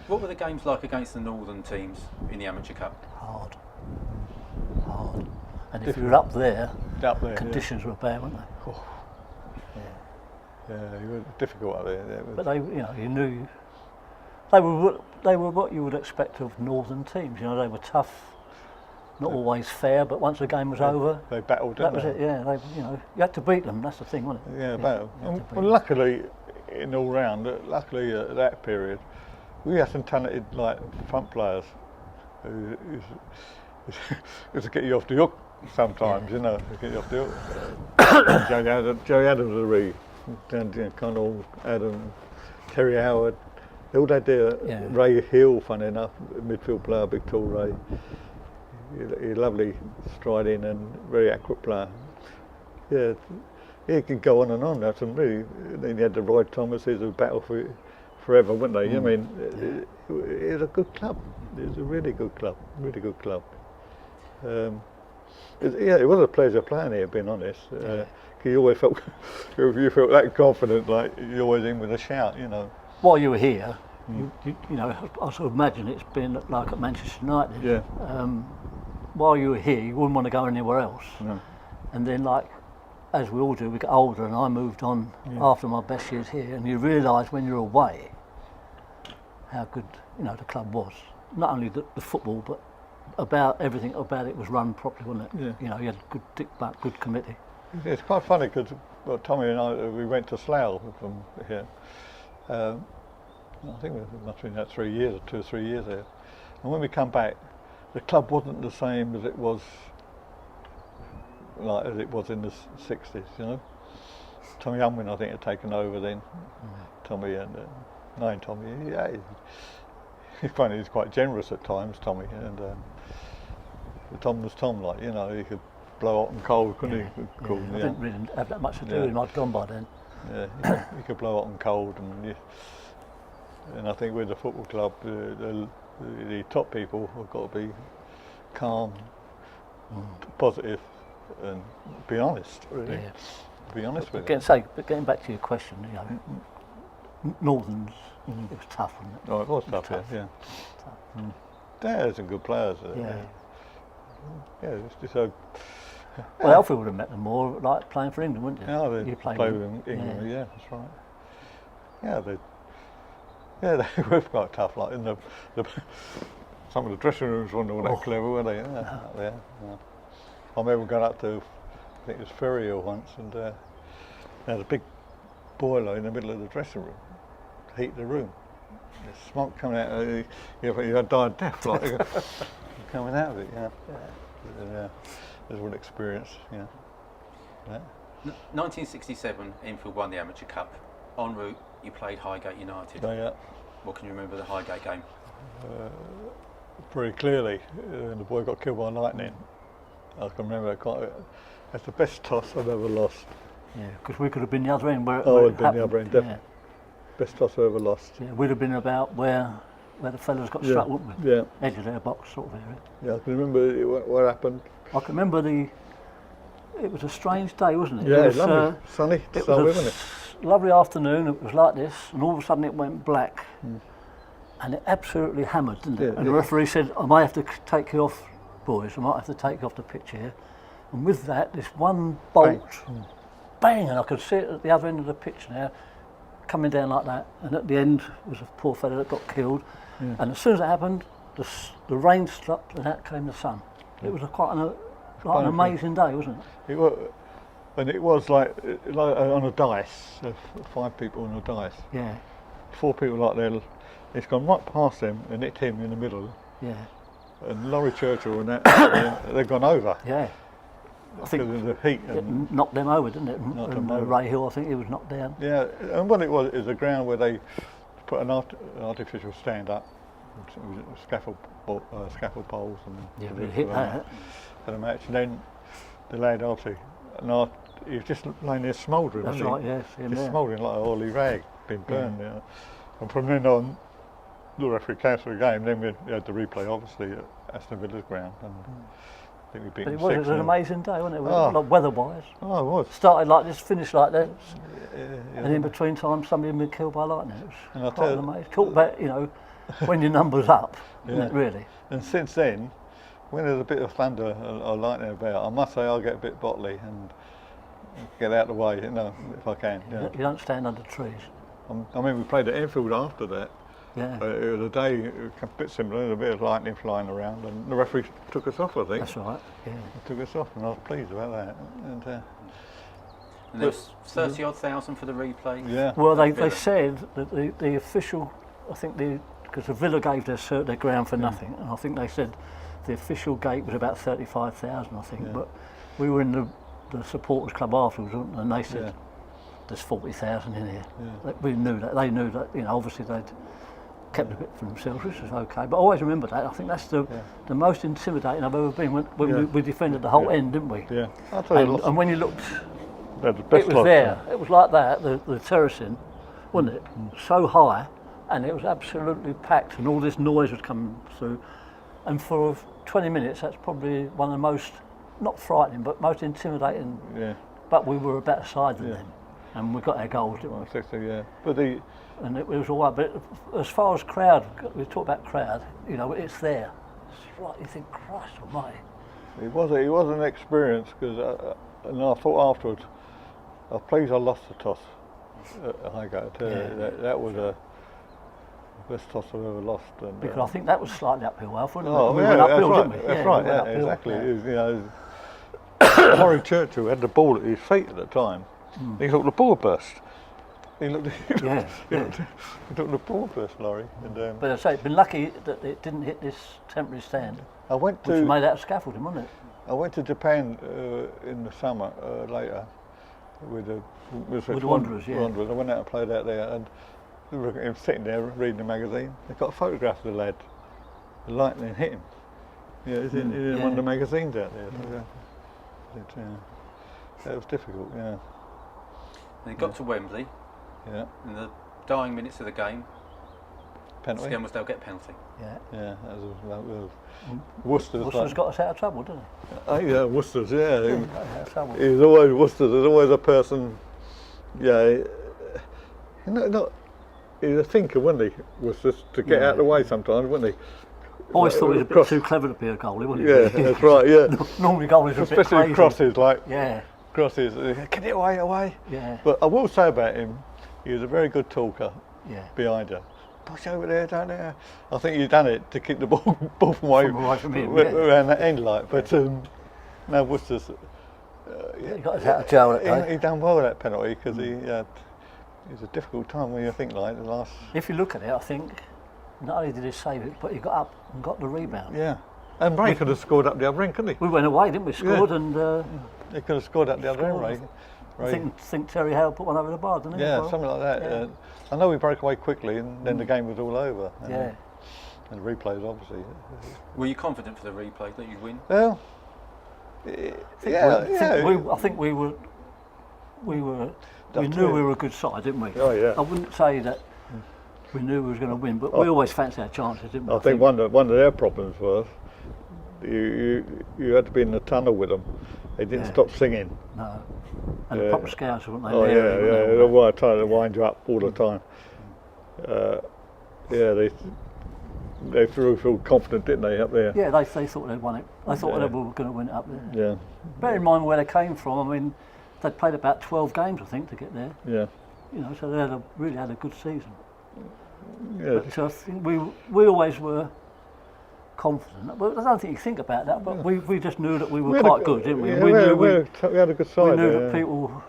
What were the games like against the northern teams in the Amateur Cup? Hard. And if you were up there, conditions yeah. were bad, weren't they? Oh. Yeah, you were difficult up there. But they, you knew they were what you would expect of northern teams. They were tough, not always fair, but once the game was over, they battled. That was it. Yeah, you had to beat them. That's the thing, wasn't it? Yeah, battle. Well, luckily, in all round, luckily at that period, we had some talented front players who to get you off the hook sometimes. To get you off the hook. Joey Adams was really. Connell, Adam, Terry Howard, all they did. Yeah. Ray Hill, funny enough, midfield player, big tall Ray. He's a lovely striding and very accurate player. Yeah, he could go on and on. That's really. Then you had the Roy Thomases who battled for it forever, weren't they? I mean, it was a good club. It was a really good club. Really good club. It was a pleasure playing here, being honest. You always felt, you felt that confident, like you're always in with a shout, While you were here, I sort of imagine it's been like at Manchester United. Yeah. While you were here, you wouldn't want to go anywhere else. No. And then, as we all do, we get older, and I moved on after my best years here, and you realise when you're away how good, the club was. Not only the football, but about everything about it was run properly, wasn't it? Yeah. You had a good dick-back, good committee. It's quite funny because Tommy and I, we went to Slough from here. I think it must have been 2 or 3 years there. And when we come back, the club wasn't the same as it was in the 60s, Tommy Unwin, I think, had taken over then. Tommy and Tommy, yeah, he's funny. He's quite generous at times, Tommy, and Tom was Tom, he could blow hot and cold, couldn't he? Cool, I didn't really have that much to do with him. I'd gone by then. Yeah, he could blow hot and cold, and I think with the football club, the top people have got to be calm, positive, and be honest. Really, be honest with it. But getting back to your question, Northerns, it was tough, wasn't it? Oh, it was tough. Yeah. There's some good players. It's just so. Well, Alfie would have met them more like playing for England, wouldn't you? Yeah, they played with England. Yeah, that's right. Yeah, they were quite tough. Like in some of the dressing rooms weren't all that clever, were they? Yeah. I remember going up to, I think it was Ferry Hill once, and there was a big boiler in the middle of the dressing room to heat the room. There's smoke coming out. You died deaf, coming out of it. Yeah. There's one experience. Yeah. 1967, Enfield won the Amateur Cup. En route, you played Highgate United. Yeah. What can you remember of the Highgate game? Very clearly, the boy got killed by lightning. I can remember it quite. That's the best toss I've ever lost. Yeah, because we could have been the other end where it been the other end, definitely. Best toss I've ever lost. Yeah, we'd have been about where the fellas got struck, wouldn't we? Yeah. Edge of their box sort of area. Yeah, I can remember what happened. I can remember it was a strange day, wasn't it? Yeah, it was lovely, sunny, wasn't it? Lovely afternoon, it was like this, and all of a sudden it went black. And it absolutely hammered, didn't it? And the referee said, I might have to take you off, boys, I might have to take you off the pitch here. And with that, this one bolt, bang, and I could see it at the other end of the pitch now, coming down like that. And at the end was a poor fellow that got killed. Yeah. And as soon as it happened, the rain stopped and out came the sun. It was quite an amazing day, wasn't it? It was, and it was like on a dice, 5 people on a dice. Yeah. 4 people like that. It's gone right past them and hit him in the middle. Yeah. And Laurie Churchill and that, they've gone over. Yeah. I think because of the heat. It knocked them over, didn't it? And Ray Hill, I think he was knocked down. Yeah, and what it was is a ground where they put an artificial stand up, scaffold poles, and we hit that. Had a match, and then the lad obviously, he was just lying there smouldering. That's right, yes. Just smouldering like a oily rag, been burned. Yeah. You know. And from then on, the referee cancelled the game. Then we had the replay, obviously, at Aston Villa's ground. And I think we beat them 6-0. It was an amazing day, wasn't it? Like weather-wise. Oh, it was. Started like this, finished like that. Yeah. And in between times, somebody had been killed by lightning. It was and quite amazing. Talk about, when your number's up, isn't Yeah. it, really? And since then, when there's a bit of thunder or lightning about, I must say I get a bit bottly and get out of the way, you know, if I can. Yeah. You don't stand under trees. I mean, we played at Enfield after that. Yeah, It was a day, a bit similar, there was a bit of lightning flying around, and the referee took us off, I think. that's right. Yeah. He took us off, and I was pleased about that. And And there was 30 odd thousand for the replay. yeah, Well, they Villa. said that the official, I think because the Villa gave their ground for nothing, and I think they said the official gate was about 35,000, I think. Yeah. But we were in the supporters club afterwards, weren't we? And they said Yeah. there's 40,000 in here. Yeah. We knew that. They knew that. You know, obviously they'd kept a bit for themselves, which was okay. But I always remember that. I think that's the most intimidating I've ever been when we defended the whole end, didn't we? yeah. I'll tell you, And when you looked, they had the best it was lot. there. It was like that, the terracing, wasn't it? So high, and it was absolutely packed, and all this noise was coming through. And for 20 minutes, that's probably one of the most, not frightening, but most intimidating. Yeah, But we were a better side than Yeah. them, and we got our goals, didn't we? 60, yeah. But the And it was all right. But as far as crowd, we talk about crowd, you know, it's there. It's right, you think, Christ almighty. it was an experience because, and I thought afterwards, I'm pleased I lost the toss at Highgate. That was the best toss I've ever lost. And, Because I think that was slightly uphill, Alf, wasn't it? oh, We yeah, went uphill, that's didn't right. we? That's we right. went Yeah, uphill, exactly. yeah. It was, you know, Laurie Churchill had the ball at his feet at the time. He thought the ball burst. He looked. Yeah, He yeah. thought the ball burst, Laurie. And But I say, been lucky that it didn't hit this temporary stand, I went which was to made out of scaffolding, wasn't it? I went to Japan in the summer later with the Wanderers, yeah. Wanderers. I went out and played out there, and I was sitting there reading the magazine. They got a photograph of the lad. The lightning hit him. Yeah, it's in one of the magazines out there. So, it was difficult. Yeah, And it got to Wembley, yeah. in the dying minutes of the game, Penalty. Skelmersdale get a penalty. Yeah. Yeah, that was Worcester's. Worcester's got us out of trouble, didn't Oh yeah, Worcester's. Yeah, it? Got us out of trouble. he's always Worcester's. There's always a person. Yeah, you know, not. He's a thinker, wasn't he? Was just to get out of the way sometimes, wasn't he? Always thought he was a bit Cross- too clever to be a goalie, wasn't he? Yeah, that's right. Yeah, Normally goalies are a bit especially crazy. crosses, like Yeah, crosses. Get it away. yeah, But I will say about him, he was a very good talker yeah. behind you. Push over there, down there. I think he's done it to keep the ball from away from him, around that end, like. But no, Worcester's. He got us out of jail that day. He done well with that penalty because it was a difficult time when you think like the last. If you look at it, I think not only did he save it, but he got up and got the rebound. Yeah, and Ray could have scored up the other end, couldn't he? We went away, didn't we? Scored, and He could have scored up the other end, Scored. Ray. I think Terry Hale put one over the bar, didn't he? Yeah, as well? something like that. Yeah. I know we broke away quickly, and then the game was all over. And, Yeah. and the replays, obviously. Were you confident for the replay that you'd win? Well, I think we knew we were a good side, didn't we? Oh, yeah. I wouldn't say that we knew we was going to win, but we always fancied our chances, didn't we? I think one of their problems was you had to be in the tunnel with them. They didn't Yeah. stop singing. No. And the Yeah. proper scouts, weren't they? Oh Leery, weren't yeah, they? they were trying to wind you up all the time. They feel confident, didn't they, up there? Yeah, they thought they'd won it. They thought Yeah. they were going to win it up there. Yeah, Bear in mind where they came from. I mean, they'd played about 12 games, I think, to get there. yeah. You know, so they really had a good season. Yeah, So I think we always were confident. Well, I don't think you think about that, but we just knew that we were had a quite g- good, didn't we? Yeah, we we had a good side. we knew there, that yeah. people,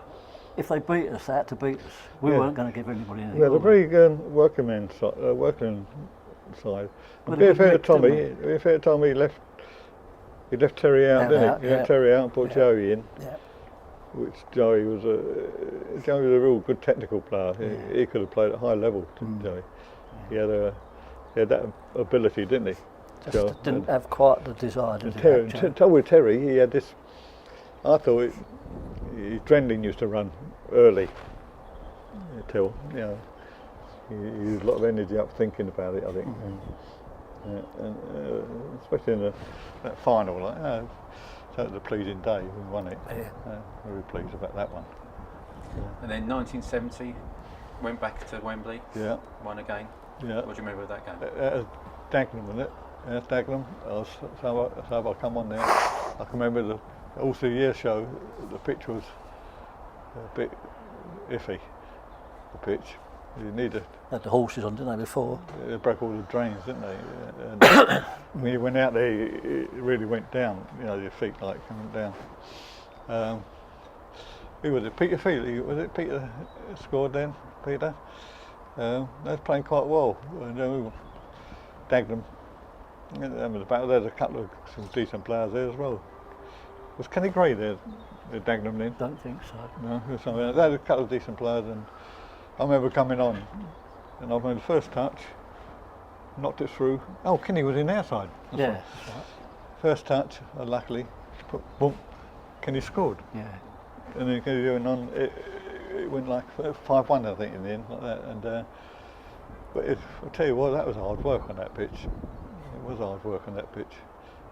if they beat us, they had to beat us. We Yeah. weren't going to give anybody anything. We had a were we? very working man side. Well, And it be was fair to mixed, didn't Tommy. Be fair to Tommy, he left Terry out, Out, didn't out, he? He yeah. left Terry out and put Yeah. Joey in, Yeah. which Joey was a real good technical player. He could have played at high level, Joey. He had that ability, didn't he? Just Joe? didn't have quite the desire to And do that. Terry, with Terry, he had this. I thought his adrenaline used to run early. Till he used a lot of energy up thinking about it. I think, and especially in that final, so it was a pleasing day. We won it. Yeah. Very pleased about that one. And then 1970, went back to Wembley, Yeah, won again. Yeah. What do you remember of that game? That was Dagenham, wasn't it? Yeah, Dagenham. So I come on there. I can remember also the year show, the pitch was a bit iffy, the pitch. You needed. Had the horses on, didn't they, before? They broke all the drains, didn't they? And when you went out there, it really went down. You know, your feet like coming down. Who was it? Peter Feely. Was it Peter scored then? Peter. They was playing quite well. And Dagenham. There's a couple of some decent players there as well. Was Kenny Gray there at Dagenham then? Don't think so. No, they had a couple of decent players, and I remember coming on, and I made the first touch, knocked it through. Oh, Kenny was in our side. Yeah, that's right. First touch, luckily, boom, Kenny scored. Yeah. And then Kenny doing on, it went like 5-1, I think, in the end, like that. And but I tell you what, that was hard work on that pitch. It was hard work on that pitch.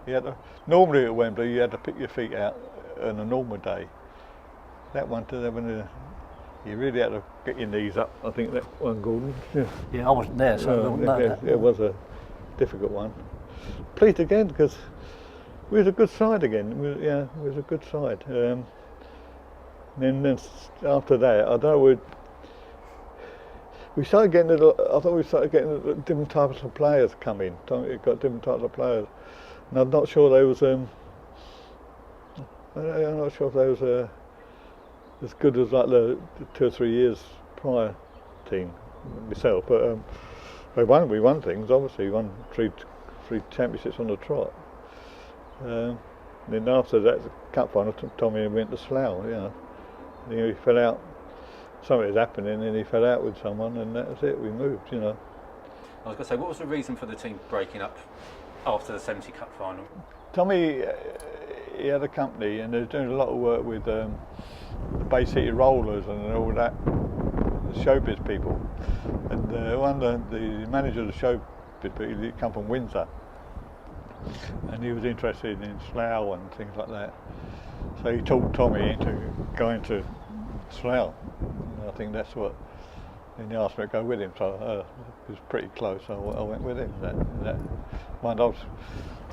You had to, normally at Wembley, you had to pick your feet out on a normal day. That one, you really had to get your knees up. I think that one, Gordon. Yeah, I wasn't there, so I don't know that. It was a difficult one. Pleased again because we was a good side again. We was a good side. Then after that, I don't know. We started getting. I thought we started getting different types of players come in. It got different types of players, and I'm not sure they was. I'm not sure if they was as good as like the 2 or 3 years prior team myself. But we won things. Obviously, we won three championships on the trot. Then after that, the cup final, Tommy went to Slough. You know, he fell out. Something was happening, and he fell out with someone, and that was it. We moved, you know. I was going to say, what was the reason for the team breaking up after the 70 Cup final? Tommy, he had a company, and they were doing a lot of work with the Bay City Rollers and all that, the showbiz people. And one of the manager of the showbiz people, he come from Windsor, and he was interested in Slough and things like that. So he talked Tommy into going to Slough. I think that's what. And he asked me to go with him, so it was pretty close. So I went with him. I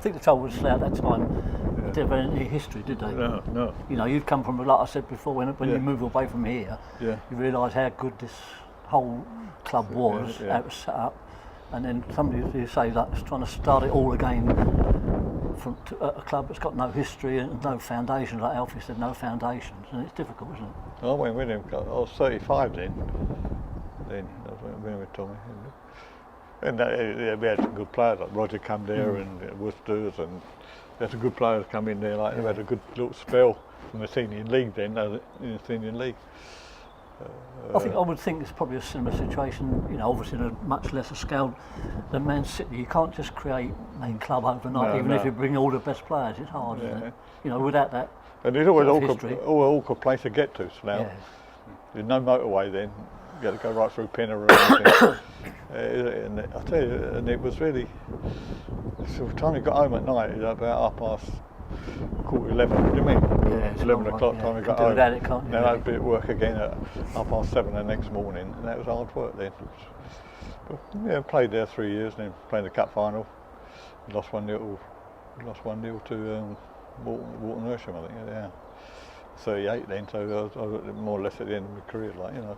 think the trouble with Slough at that time, they didn't have any history, did they? No. You know, you'd come from, like I said before, when you move away from here, you realise how good this whole club was, how it was set up, and then somebody who say that's trying to start it all again from a club that's got no history and no foundations, like Alfie said, no foundations, and it's difficult, isn't it? I went with him. I was 35 then. I went with Tommy. And we had some good players, like Roger come there and Worcester's, and we had some good players come in there. Like we had a good little spell from the senior league then, in the senior league. I would think it's probably a similar situation, you know, obviously on a much lesser scale than Man City. You can't just create a main club overnight, if you bring all the best players. It's hard, isn't it? You know, without that. And it's always an awkward place to get to, Slough. Yeah. There's no motorway then. You had to go right through Pinner and everything. And I tell you, and it was really. So by the time we got home at night, it was about 11:15. Do you mean? Yeah, it's 11 o'clock time we got home. Then I'd be at work again at 7:30 the next morning, and that was hard work then. But yeah, played there 3 years, and then played the cup final. Lost 1-0 to Walton Hersham, I think. Yeah. 38 then, so I was more or less at the end of my career, like, you know.